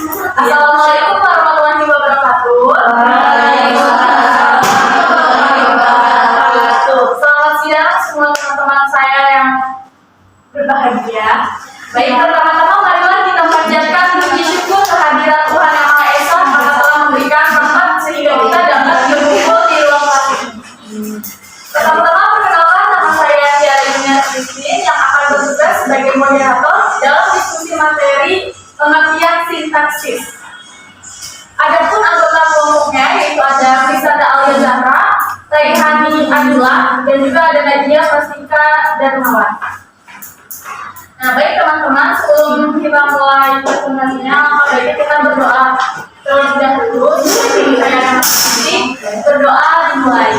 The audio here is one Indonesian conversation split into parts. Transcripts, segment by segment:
Assalamualaikum warahmatullahi wabarakatuh. Selamat siang semua teman-teman saya yang berbahagia. Baik, pertama-tama marilah kita panjatkan puji syukur kehadiran Tuhan Yang Maha Esa karena telah memberikan rahmat sehingga kita dapat berkumpul di ruang kelas ini. Pertama-tama perkenalkan, nama saya Tiara Yuniar Christine yang akan bertugas sebagai moderator dalam diskusi materi pengertian sintaksis. Adapun anggota kelompoknya yaitu ada Risada Alia Zahra, Raihani Abdullah, dan juga ada Nadia Pasika Darmawan. Nah, baik teman-teman, sebelum kita mulai presentasinya, baiknya kita berdoa terlebih dahulu. Jadi saya akan berdoa dimulai.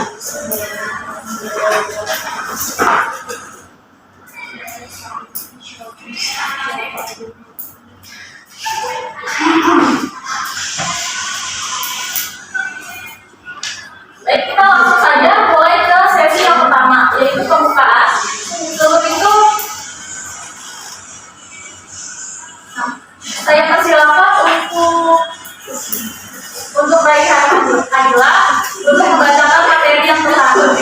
Baik, kita langsung saja mulai ke sesi yang pertama, yaitu pembukaan. Sebelum itu, saya persilakan untuk Raihani Abdullah untuk membacakan materi yang pertama.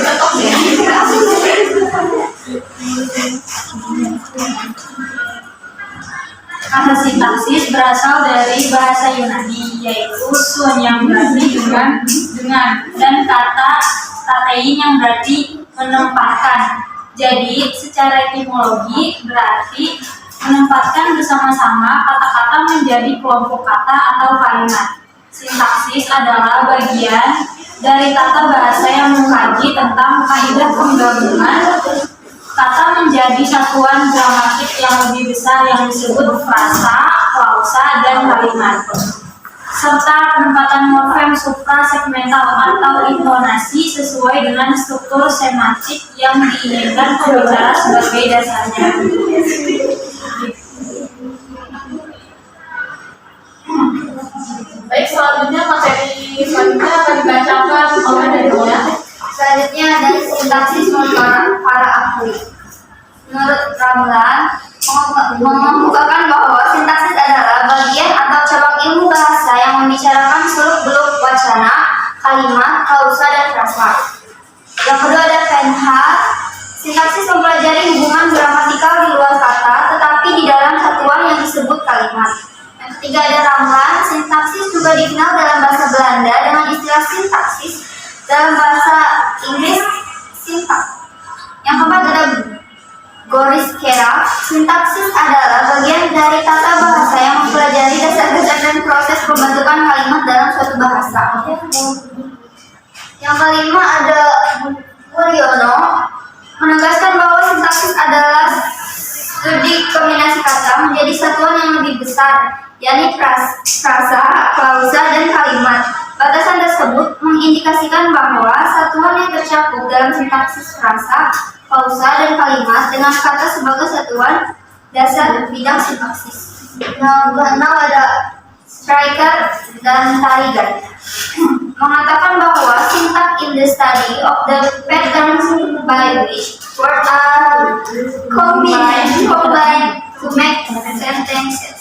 Kata sintaksis berasal dari bahasa Yunani, yaitu sun yang berarti dengan dan kata tatein yang berarti menempatkan. Jadi secara etimologi berarti menempatkan bersama-sama kata-kata menjadi kelompok kata atau kalimat. Sintaksis adalah bagian dari tata bahasa yang mengkaji tentang kaidah penggabungan kata menjadi satuan gramatik yang lebih besar yang disebut frasa, klausa, dan kalimat, serta penempatan morfem suprasegmental atau intonasi sesuai dengan struktur semantik yang diinginkan pembicara sebagai dasarnya. Baik, selanjutnya materi selanjutnya akan dibacakan oleh Nadia. Selanjutnya ada sintaksis menurut para ahli. Menurut Ramlan, mengemukakan bahwa sintaksis adalah bagian atau cabang ilmu bahasa yang membicarakan seluk-beluk wacana, kalimat, klausa, dan frasa. Yang kedua ada Penhart. Sintaksis mempelajari hubungan gramatikal di luar kata, tetapi di dalam satuan yang disebut kalimat. Yang ketiga ada Ramlan. Sintaksis juga dikenal dalam bahasa Belanda dengan istilah sintaksis, dalam bahasa Inggris sintak. Yang keempat ada Goriskera. Sintaksis adalah bagian dari tata bahasa yang mempelajari dasar-dasar dan proses pembentukan kalimat dalam suatu bahasa. Yang kelima ada Wuryono, menegaskan bahwa sintaksis adalah studi kombinasi kata menjadi satuan yang lebih besar, yakni frasa, klausa, dan kalimat. Batasan tersebut mengindikasikan bahwa satuan yang tercakup dalam sintaksis frasa, klausa, dan kalimat dengan kata sebagai satuan dasar bidang sintaksis. Yang keenam ada Striker dan Tarigan, mengatakan bahwa syntax in the study of the patterns by which words are combined to make sentences.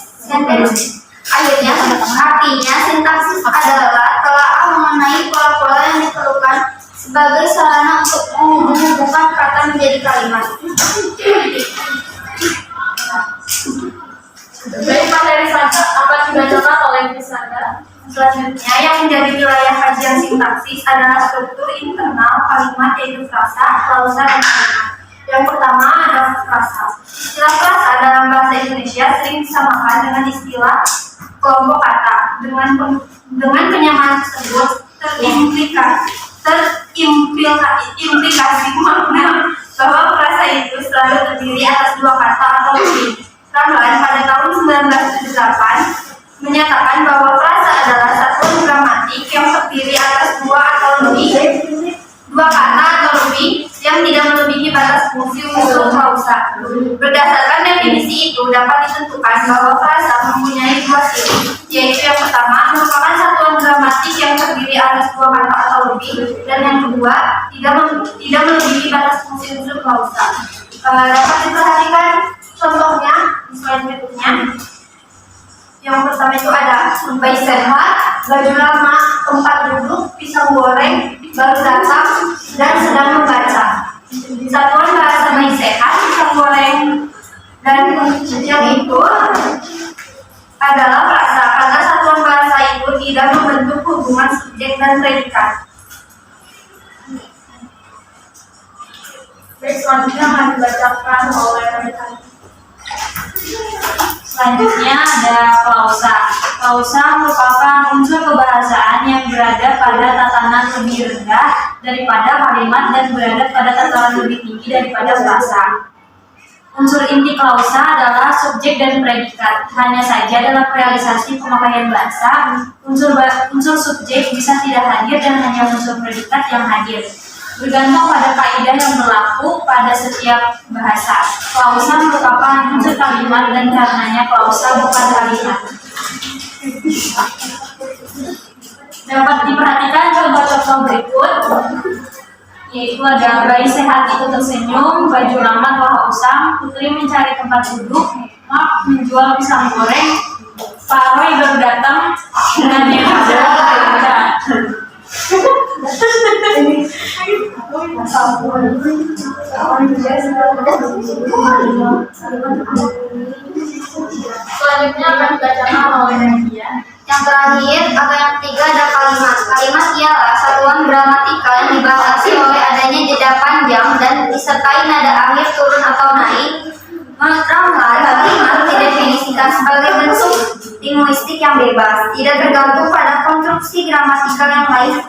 Akhirnya, artinya sintaksis adalah telaah mengenai pola-pola yang diperlukan sebagai sarana untuk menghubungkan kata menjadi kalimat. Baik, materi selanjutnya akan dibacakan oleh Risada. Selanjutnya, yang menjadi wilayah kajian sintaksis adalah struktur internal kalimat, yaitu frasa, klausa, dan kalimat. Yang pertama adalah frasa. Istilah frasa dalam bahasa Indonesia sering disamakan dengan istilah kelompok kata. Dengan penyamaan tersebut terimplikasi makna bahwa frasa itu selalu terdiri atas dua kata atau lebih. Ramlan pada tahun 1978 menyatakan bahwa frasa adalah satuan gramatik yang terdiri atas dua kata atau lebih yang tidak melebihi batas fungsi unsur klausa. Berdasarkan definisi itu dapat ditentukan bahwa frasa mempunyai dua ciri, yaitu yang pertama merupakan satuan gramatik yang terdiri atas dua kata atau lebih, dan yang kedua tidak melebihi batas fungsi unsur klausa. Dapat diperhatikan contohnya di slide berikutnya. Yang pertama itu ada bayi sehat, baju lama, tempat duduk, pisang goreng, baru datang, dan sedang membaca. Satuan bahasa bayi sehat, pisang goreng, dan yang itu adalah frasa, karena satuan bahasa itu tidak membentuk hubungan subjek dan predikat. Baik, selanjutnya akan dibacakan oleh rekan. Selanjutnya ada klausa. Klausa merupakan unsur kebahasaan yang berada pada tatanan lebih rendah daripada kalimat dan berada pada tatanan lebih tinggi daripada frasa. Unsur inti klausa adalah subjek dan predikat. Hanya saja dalam realisasi pemakaian bahasa, unsur subjek bisa tidak hadir dan hanya unsur predikat yang hadir. Bergantung pada kaidah yang berlaku pada setiap bahasa. Klausa merupakan unsur kalimat dan karenanya klausa bukan kalimat. Dapat diperhatikan contoh-contoh berikut, yaitu ada bayi sehat itu tersenyum, baju lama telah usang, putri mencari tempat duduk, Mak menjual pisang goreng, Pak Roy baru datang dengan yang ada. Selanjutnya akan dibacakan oleh Nadia. Yang terakhir atau yang ketiga ada kalimat. Kalimat ialah satuan gramatikal yang dibatasi oleh adanya jeda panjang dan disertai nada akhir turun atau naik. Menurut Ramlan, kalimat didefinisikan sebagai bentuk linguistik yang bebas, tidak tergantung pada konstruksi gramatikal yang lain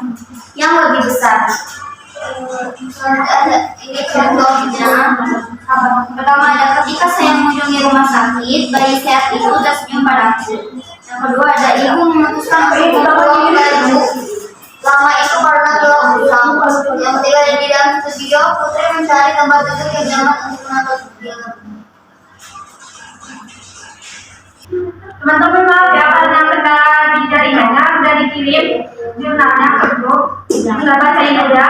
yang lebih besar. Ini contohnya. Pertama ada ketika saya mengunjungi rumah sakit, bayi sehat itu tersenyum padaku. Yang kedua ada ibu memutuskan untuk membuang baju lama itu karena telah usang. Yang ketiga ada di dalam studio, putri mencari tempat duduk yang nyaman untuk menonton film. Teman-teman maaf ya, karena kendala di jaringannya sudah dikirim jurnalnya ke grup. Sudah bacain aja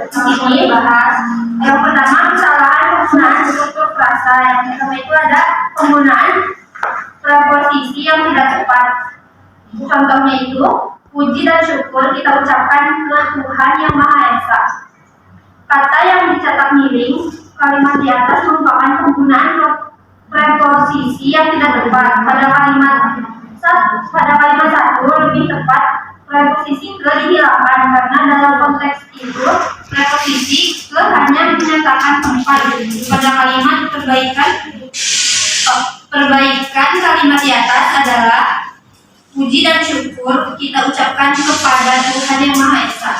di sini bahas. Yang pertama kesalahan penggunaan struktur frasa. Yang pertama itu ada penggunaan preposisi yang tidak tepat. Contohnya itu puji dan syukur kita ucapkan ke Tuhan yang Maha Esa. Kata yang dicetak miring kalimat di atas merupakan penggunaan preposisi yang tidak tepat. Pada kalimat satu lebih tepat preposisi ke dihilangkan karena dalam konteks itu preposisi ke hanya menyatakan tempat. Pada kalimat perbaikan kalimat di atas adalah puji dan syukur kita ucapkan kepada Tuhan yang Maha Esa.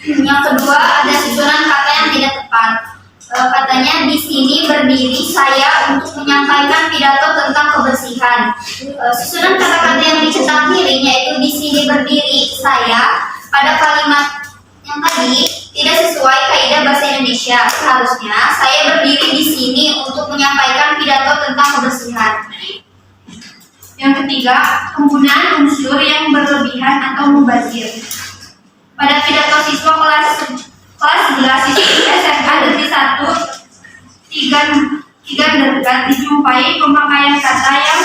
Yang kedua ada susunan kata yang tidak tepat. Katanya di sini berdiri saya untuk menyampaikan pidato tentang kebersihan. Susunan kata-kata yang dicetak miring yaitu di sini berdiri saya pada kalimat yang tadi tidak sesuai kaidah bahasa Indonesia. Seharusnya saya berdiri di sini untuk menyampaikan pidato tentang kebersihan. Yang ketiga, penggunaan unsur yang berlebihan atau mubazir. Pada pidato siswa kelas 11 SMA negeri 1 tiga dekat dijumpai pemakaian kata yang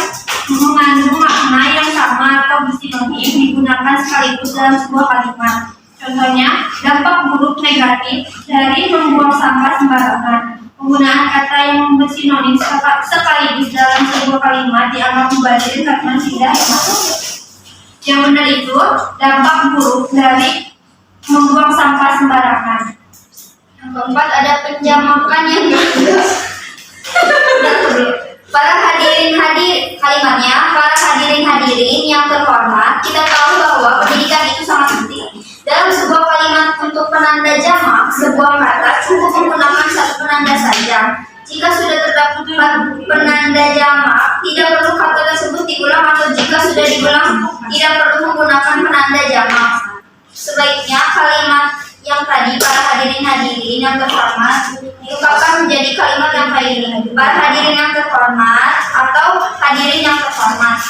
mengandung makna yang sama atau sinonim digunakan sekaligus dalam sebuah kalimat. Contohnya, dampak buruk negatif dari membuang sampah sembarangan. Penggunaan kata yang bersinonim sekaligus dalam sebuah kalimat dianggap mubazir karena tidak masuk. Yang benar itu dampak buruk dari membuang sampah sembarangan. Yang keempat ada penjamakan yang para hadirin kalimatnya para hadirin yang terhormat, kita tahu bahwa pendidikan itu sangat penting. Dalam sebuah kalimat untuk penanda jamak, sebuah kata cukup menggunakan satu penanda saja. Jika sudah terdapat penanda jamak, tidak perlu kata tersebut diulang, atau jika sudah diulang, tidak perlu menggunakan penanda jamak. Sebaiknya kalimat yang tadi para hadirin yang terhormat diungkapkan menjadi kalimat yang kayak ini, para hadirin yang terhormat atau hadirin yang terhormat.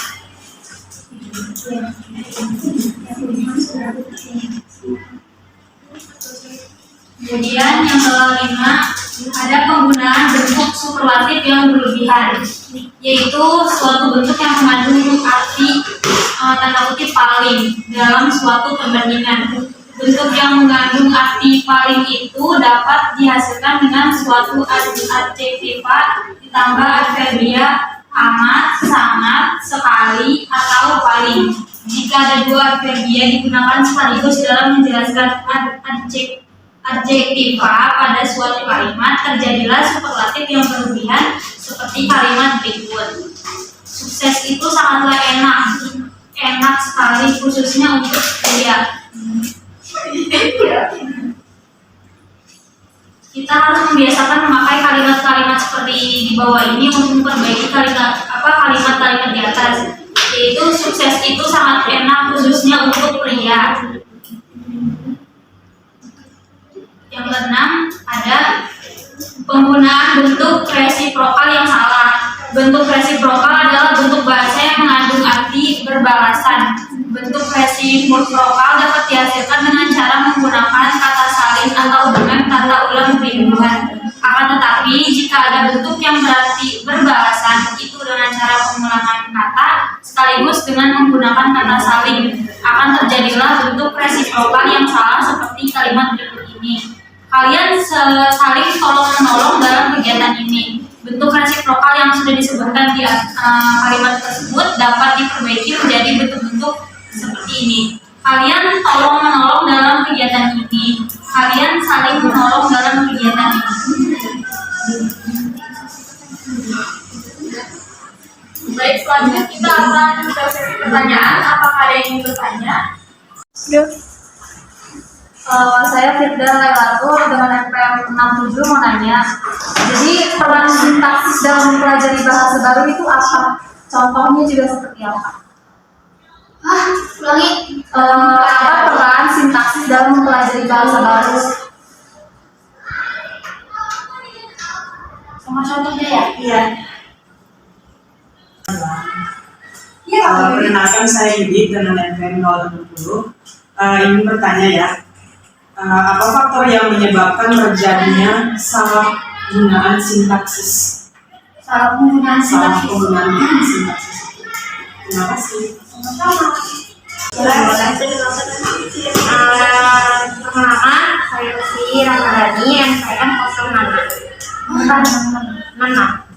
Kemudian yang kelima ada penggunaan bentuk superlatif yang berlebihan. yaitu suatu bentuk yang mengandung arti tanda kutip paling dalam suatu perbandingan. Bentuk yang mengandung arti paling itu dapat dihasilkan dengan suatu adjektiva ditambah adverbia amat, sangat, sekali, atau paling. Jika ada dua adverbia digunakan sekaligus dalam menjelaskan adjektiva pada suatu kalimat, terjadilah superlatif yang berlebihan seperti kalimat berikut. Sukses itu sangatlah enak sekali khususnya untuk pria. Kita harus membiasakan memakai kalimat-kalimat seperti di bawah ini untuk memperbaiki kalimat-kalimat di atas. Yaitu sukses itu sangat enak khususnya untuk pria. Yang keenam ada penggunaan bentuk resiprokal yang salah. Bentuk resiprokal adalah bentuk bahasa yang mengandung arti berbalasan. Bentuk resiprokal dapat dihasilkan dengan cara menggunakan kata salin atau dengan kata ulang ribuan. Akan tetapi jika ada bentuk yang berarti berbalasan, itu dengan cara pengulangan kata sekaligus dengan menggunakan kata salin, akan terjadilah bentuk resiprokal yang salah seperti kalimat berikut ini. Kalian saling tolong-menolong dalam kegiatan ini. Bentuk resiprokal yang sudah disebutkan di kalimat tersebut dapat diperbaiki menjadi bentuk-bentuk seperti ini. Kalian tolong-menolong dalam kegiatan ini. Kalian saling menolong dalam kegiatan ini. Baik, selanjutnya kita akan ke sesi pertanyaan. Apakah ada yang ingin bertanya? Saya Firda Lailatul dengan NPM 67 mau nanya. Jadi peran sintaksis dalam mempelajari bahasa baru itu apa? Contohnya juga seperti apa? Ulangi. Apa peran sintaksis dalam mempelajari bahasa baru? Sama contohnya ya? Iya. Perkenalkan saya Yudi dengan NPM 060. Ingin bertanya ya, apa faktor yang menyebabkan terjadinya salah penggunaan sintaksis? Salah penggunaan Salah sintaksis. penggunaan sintaksis. Terima kasih. Perkenalkan, saya Lucy Ramadhani, NPM 06. Maaf.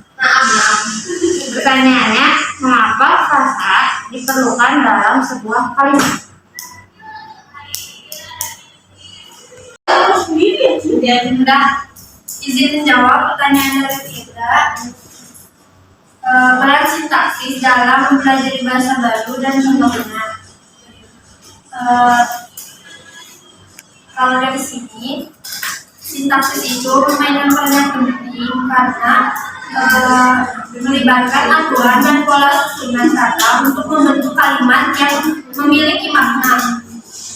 Pertanyaannya, mengapa frasa diperlukan dalam sebuah kalimat? Izin menjawab pertanyaan dari Firda. Peran sintaksis dalam mempelajari bahasa baru dan contohnya. Kalau dari sini, sintaksis itu memainkan peran yang penting karena melibatkan aturan dan pola susunan kata untuk membentuk kalimat yang memiliki makna.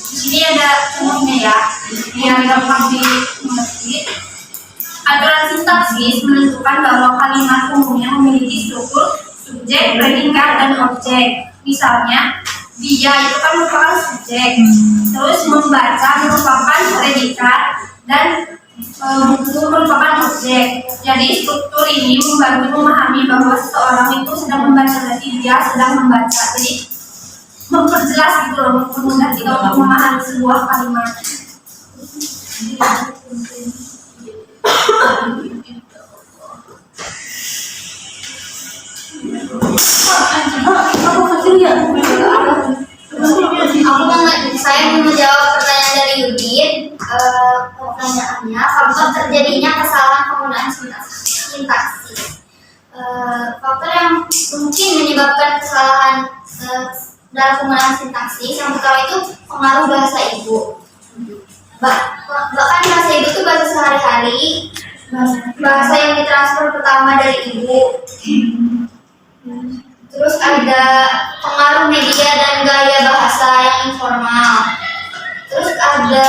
Di sini ada contohnya ya, biar gampang dimengerti. Aturan sintaksis menentukan bahwa kalimat umumnya memiliki struktur subjek, predikat, dan objek. Misalnya, dia itu kan merupakan subjek, terus membaca merupakan predikat, dan buku merupakan objek. Jadi struktur ini membantu memahami bahwa seseorang itu sedang membaca, berarti dia sedang membaca. Jadi memperjelas gitu loh, memudahkan kita untuk memahami sebuah kalimat. Saya mau menjawab pertanyaan dari Yudin. Pertanyaannya, faktor terjadinya kesalahan penggunaan sintaksis. Faktor yang mungkin menyebabkan kesalahan dalam penggunaan sintaksis yang pertama itu pengaruh bahasa ibu. Bahkan bahasa ibu itu bahasa sehari-hari, bahasa yang ditransfer pertama dari ibu. Terus ada pengaruh media dan gaya bahasa yang informal. Terus ada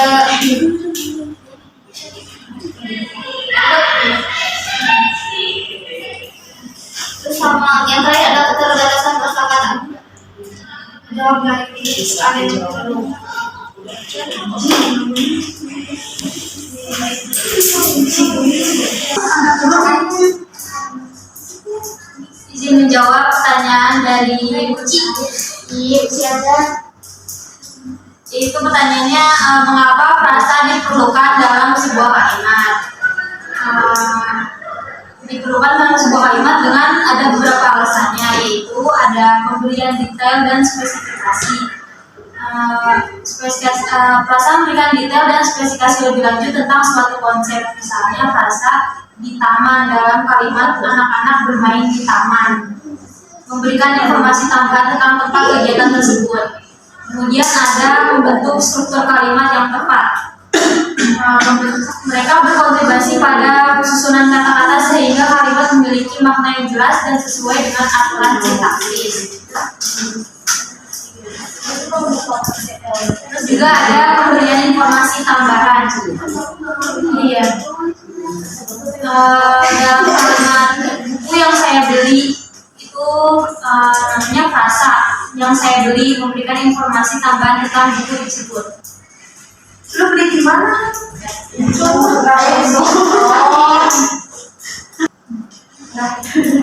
terus sama yang terakhir ada keterbatasan kosakata. Jawab dari ada dulu. Izin izin menjawab pertanyaan dari Uci. Iya, siapa? Itu pertanyaannya, mengapa frasa diperlukan dalam sebuah kalimat? Diperlukan dalam sebuah kalimat dengan ada beberapa alasannya, yaitu ada pemberian detail dan spesifikasi. Frasa memberikan detail dan spesifikasi lebih lanjut tentang suatu konsep. Misalnya frasa di taman dalam kalimat anak-anak bermain di taman, memberikan informasi tambahan tentang tempat kegiatan tersebut. Kemudian ada membentuk struktur kalimat yang tepat. Mereka berkontribusi pada susunan kata-kata sehingga kalimat memiliki makna yang jelas dan sesuai dengan aturan sintaksis. Terus juga ada pemberian informasi tambahan. Iya. Dalam kalimat buku yang saya beli itu namanya frasa yang saya beli, memberikan informasi tambahan tentang buku tersebut. Lu beli di mana?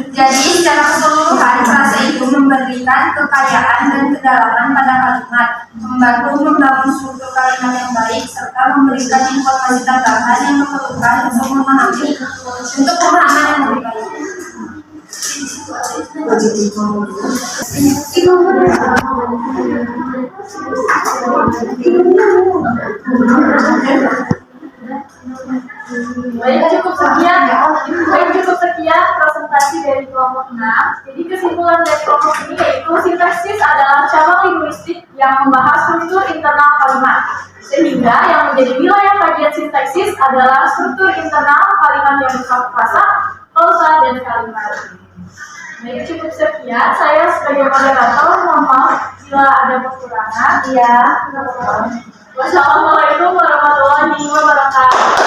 Jadi secara keseluruhan frasa itu memberikan kekayaan dan kedalaman pada kalimat, membantu membangun struktur kalimat yang baik, serta memberikan informasi tambahan yang diperlukan untuk memahami pemahaman yang lebih baik. Baik cukup sekian presentasi dari kelompok 6. Jadi kesimpulan dari kelompok ini yaitu sintaksis adalah cabang linguistik yang membahas struktur internal kalimat. Sehingga yang menjadi wilayah kajian sintaksis adalah struktur internal kalimat yang bersifat frasa, klausa, dan kalimat. Baik, cukup sekian. Saya sebagai moderator mohon maaf bila ada kekurangan. Iya. Wassalamualaikum warahmatullahi wabarakatuh.